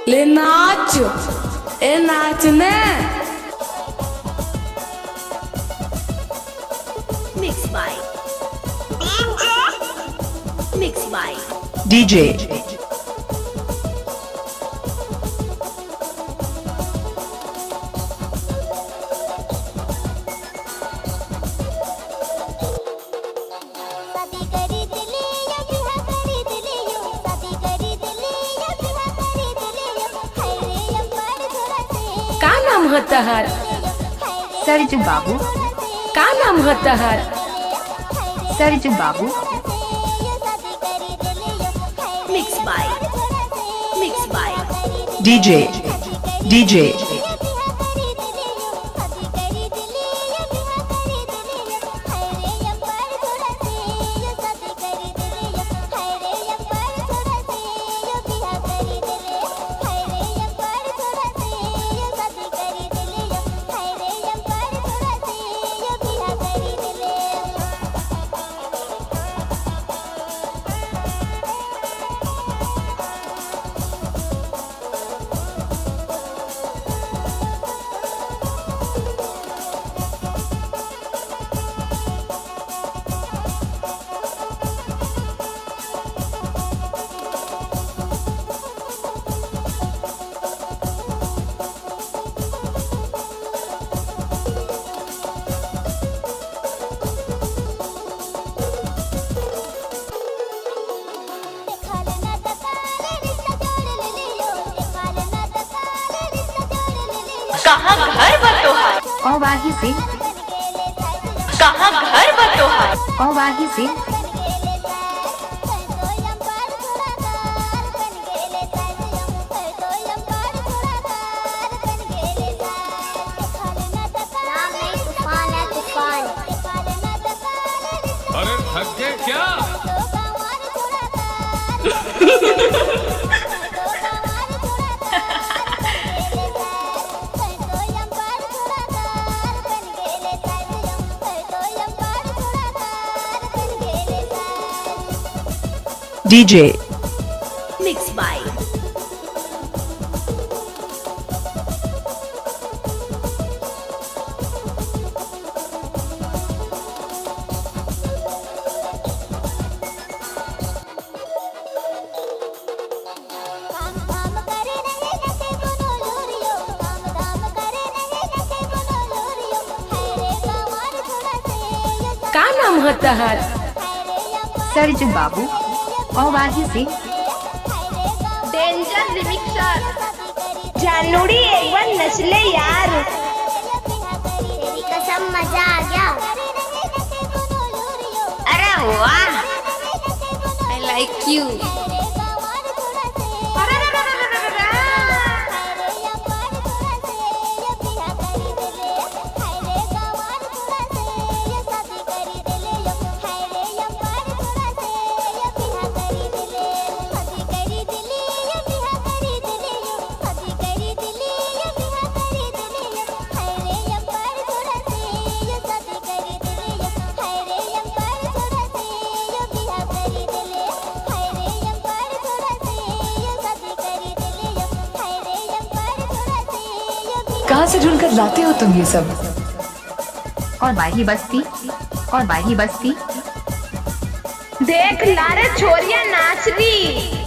ले नाच, ए नाचने। Mixed by DJ का नाम है तहार? सरजू बाबू, का नाम है तहार? सरजू बाबू, Mixed by DJ कहाँ घर बतोहार, कौवाही से, कहाँ घर बतोहार, कौवाही से, अरे थक गए क्या? DJ Mixed by का नाम है तहार? सरजू बाबू, कौवाही से, डेंजर रिमिक्सर जानूड़ी एक बार नचले यार, तेरी कसम मजा आ गया। अरे वाह, I like you. कहाँ से ढूंढ कर लाते हो तुम ये सब? और बाही बस्ती, और बाही बस्ती, देख लारे छोरिया नाच रही।